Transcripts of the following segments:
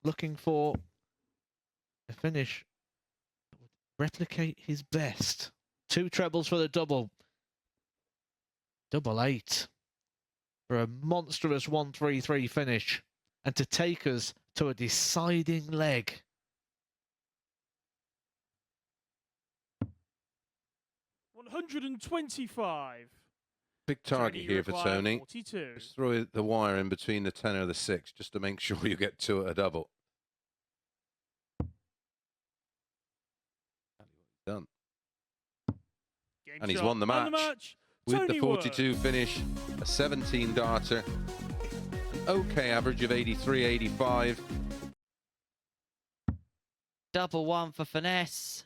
looking for a finish that would replicate his best. 2 trebles for the double. Double 8 for a monstrous 1-3-3 finish, and to take us to a deciding leg. $125. Big target here for Tony. 42. Just throw the wire in between the 10 or the 6 just to make sure you get 2 at a double. Done. Game And he's shot won the match, with Tony the 42 Wood. finish, a 17 darter, an okay average of 83-85. Double 1 for finesse.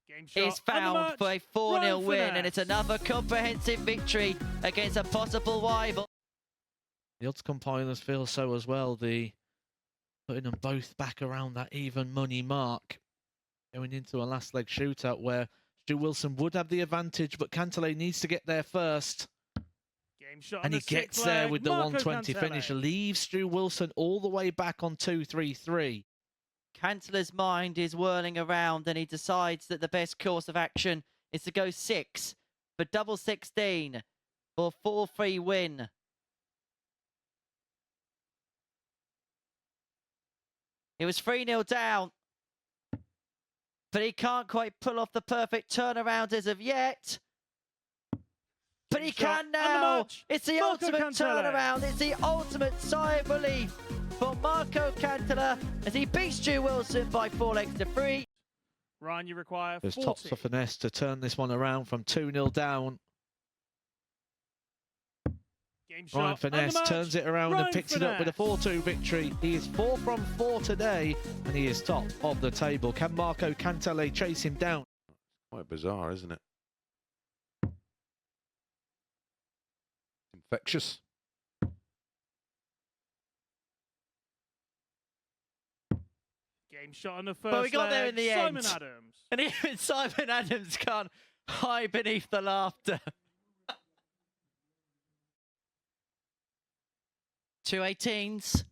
Game shot Is found for a 4-0 win, and it's finesse. another comprehensive victory against a possible rival. The odds compilers feel so as well. The putting them both back around that even money mark, going into a last leg shootout where Stu Wilson would have the advantage, but Cantlay needs to get there first. Game shot And he gets there with the Marco 120 finish, Cantlay. leaves Stu Wilson all the way back on 2-3-3. Cantler's mind is whirling around, and he decides that the best course of action is to go 6 for double 16 for 4-3 win. It was 3-0 down, but he can't quite pull off the perfect turnaround as of yet. But he can now. It's the Marco ultimate Cantlay. turnaround. It's the ultimate sigh of relief for Marco Cantlay as he beats Stu Wilson by 4 legs to 3. Ryan, you require There's 40. tops for finesse to turn this one around from 2-0 down. Game Ryan shot Finesse and the turns it around Ryan and picks it up with a 4-2 victory. He is 4 from 4 today, and he is top of the table. Can Marco Cantlay chase him down? Quite bizarre, isn't it? Infectious. Game shot on the first But we got there in the Simon end. Adams. And even Simon Adams can't hide beneath the laughter. 2 18s.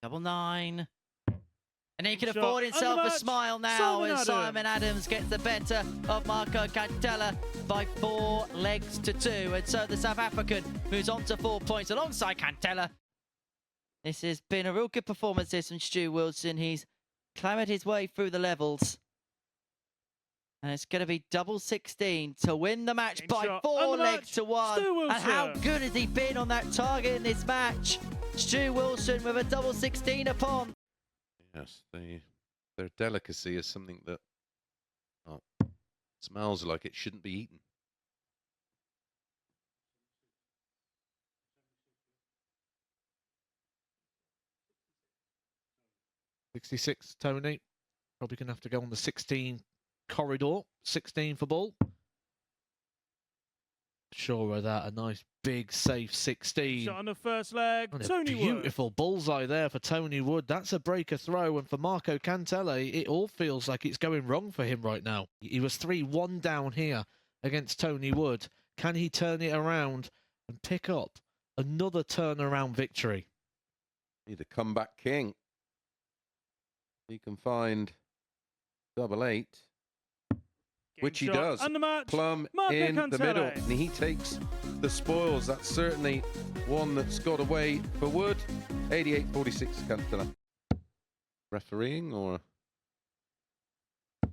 Double 9. And he can Shot afford and himself the a match, smile now Simon as Adams. Simon Adams gets the better of Marco Cantlay by 4 legs to 2. And so the South African moves on to 4 points alongside Cantlay. This has been a real good performance this from Stu Wilson. He's clambered his way through the levels. And it's going to be double 16 to win the match Game by shot 4 and the legs match, to 1. Stu And how Wilson. good has he been on that target in this match? Stu Wilson with a double 16 upon. Yes, their delicacy is something that smells like it shouldn't be eaten. $66, Tony. Probably going to have to go on the 16 corridor. 16 for ball. Sure of that. A nice, big, safe 16. Shot on the first leg. And a Tony Wood. beautiful bullseye there for Tony Wood. That's a breaker throw. And for Marco Cantlay, it all feels like it's going wrong for him right now. He was 3-1 down here against Tony Wood. Can he turn it around and pick up another turnaround victory? Need a comeback king. He can find double 8, which he shot does. and the match, Plum Marco in the Cantlay. middle, and he takes the spoils. That's certainly one that's got away for Wood. 88-46 Cantlay. Refereeing or? Well,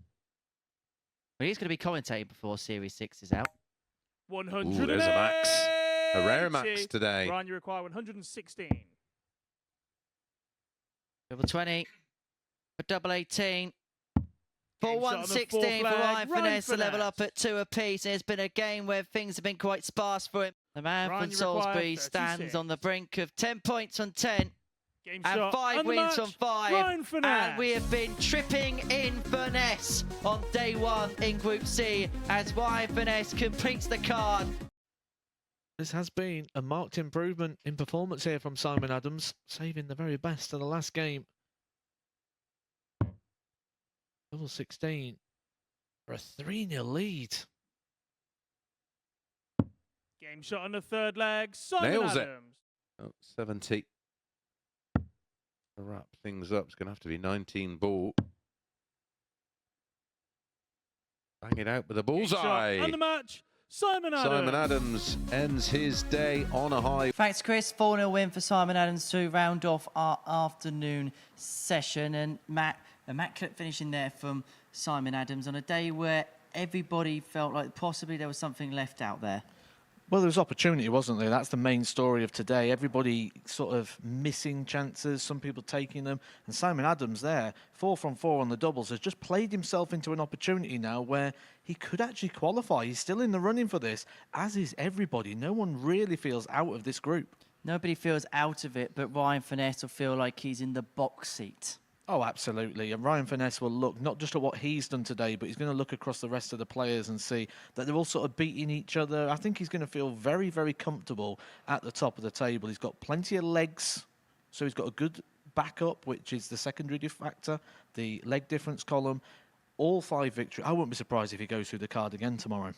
he's going to be commentating before Series 6 is out. 100. Ooh, there's a max. A rare max today. Ryan, you require 116. Double 20 for double 18. For Game shot on the 116 fourth for leg, Ryan Finesse to level Finesse. up at 2 apiece. It's been a game where things have been quite sparse for him. The man Ryan, from you require Salisbury stands 36. on the brink of 10 points on 10 Game and shot 5 and the wins match, on 5. Ryan Finesse. And we have been tripping in finesse on day 1 in Group C as Ryan Finesse completes the card. This has been a marked improvement in performance here from Simon Adams, saving the very best of the last game. Double 16 for a 3-0 lead. Game shot on the third leg. Simon Nails it. Adams. Oh, 70. To wrap things up, it's going to have to be 19 ball. Bang it out with a Game shot bullseye. and the match. Simon Adams. Simon Adams ends his day on a high. Thanks, Chris. 4-0 win for Simon Adams to round off our afternoon session. And Matt clip finishing there from Simon Adams on a day where everybody felt like possibly there was something left out there. Well, there was opportunity, wasn't there? That's the main story of today. Everybody sort of missing chances, some people taking them. And Simon Adams there, 4 from 4 on the doubles, has just played himself into an opportunity now where he could actually qualify. He's still in the running for this, as is everybody. No one really feels out of this group. Nobody feels out of it, but Ryan Finesse will feel like he's in the box seat. Oh, absolutely. And Ryan Finesse will look not just at what he's done today, but he's going to look across the rest of the players and see that they're all sort of beating each other. I think he's going to feel very, very comfortable at the top of the table. He's got plenty of legs, so he's got a good backup, which is the secondary factor, the leg difference column. All 5 victories. I wouldn't be surprised if he goes through the card again tomorrow.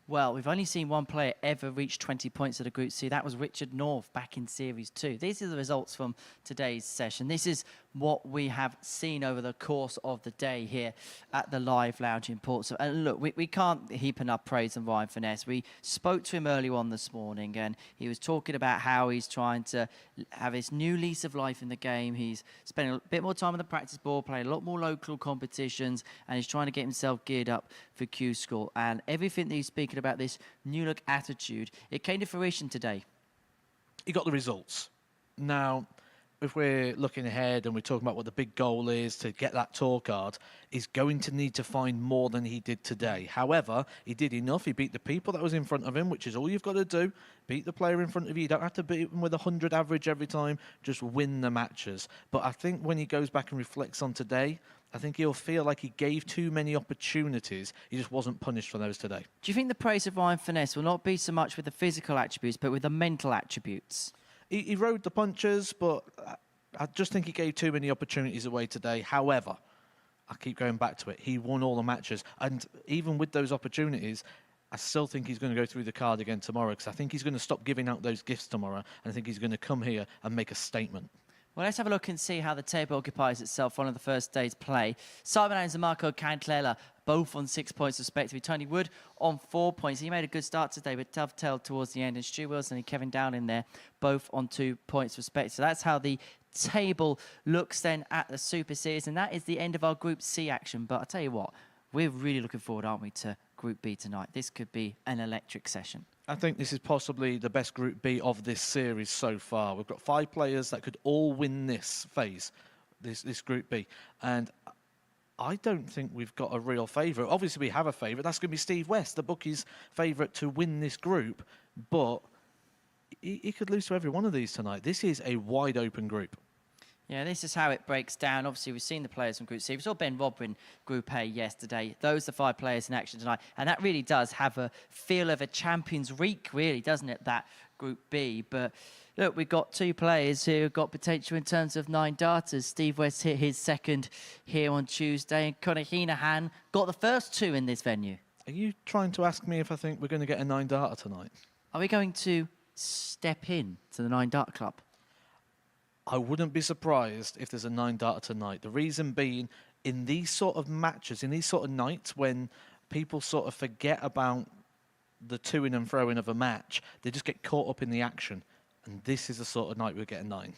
Well, we've only seen one player ever reach 20 points at a Group C. That was Richard North back in Series 2. These are the results from today's session. This is what we have seen over the course of the day here at the Live Lounge in Portsmouth. And look, we can't heap enough praise on Ryan Finesse. We spoke to him earlier on this morning, and he was talking about how he's trying to have his new lease of life in the game. He's spending a bit more time on the practice board, playing a lot more local competitions, and he's trying to get himself geared up for Q School. And everything that he's speaking about, this new look attitude, it came to fruition today. He got the results. Now, if we're looking ahead and we're talking about what the big goal is to get that tour card, he's going to need to find more than he did today. However, he did enough. He beat the people that was in front of him, which is all you've got to do. Beat the player in front of you. You don't have to beat him with 100 average every time. Just win the matches. But I think when he goes back and reflects on today, I think he'll feel like he gave too many opportunities. He just wasn't punished for those today. Do you think the praise of Ryan Finesse will not be so much with the physical attributes, but with the mental attributes? He rode the punches, but I just think he gave too many opportunities away today. However, I keep going back to it. He won all the matches. And even with those opportunities, I still think he's going to go through the card again tomorrow, because I think he's going to stop giving out those gifts tomorrow. And I think he's going to come here and make a statement. Well, let's have a look and see how the table occupies itself following the first day's play. Simon Adams and Marco Cantella both on 6 points respectively. Tony Wood on 4 points. He made a good start today, but dovetailed towards the end. And Stu Wilson and Kevin Down in there, both on 2 points respectively. So that's how the table looks then at the Super Series. And that is the end of our Group C action. But I'll tell you what, we're really looking forward, aren't we, to Group B tonight. This could be an electric session. I think this is possibly the best Group B of this series so far. We've got 5 players that could all win this phase, this Group B. And I don't think we've got a real favourite. Obviously, we have a favourite. That's going to be Steve West, the bookie's favourite to win this group. But he could lose to every one of these tonight. This is a wide-open group. Yeah, this is how it breaks down. Obviously, we've seen the players from Group C. We saw Ben Robb in Group A yesterday. Those are the 5 players in action tonight. And that really does have a feel of a Champions Week, really, doesn't it, that Group B? But look, we've got 2 players who have got potential in terms of 9 darters. Steve West hit his second here on Tuesday, and Conor Heenahan got the first 2 in this venue. Are you trying to ask me if I think we're going to get a 9 darter tonight? Are we going to step in to the 9 dart club? I wouldn't be surprised if there's a 9 darter tonight. The reason being, in these sort of matches, in these sort of nights when people sort of forget about the to-in and throw-in of a match, they just get caught up in the action. And this is the sort of night we'll get a 9.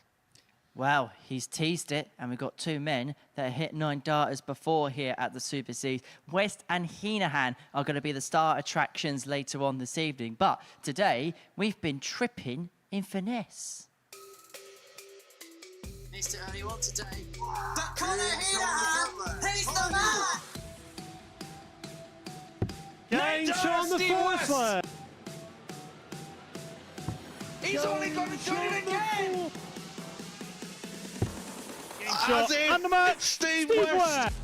Well, he's teased it, and we've got 2 men that hit 9 darters before here at the Super Series. West and Heenahan are going to be the star attractions later on this evening. But today, we've been tripping in finesse. Missed it early on today. But Conor Heenahan, he's the man! Game shot on the fourth leg. He's only got to do it again. Game shot and the match. Steve Steve West. West.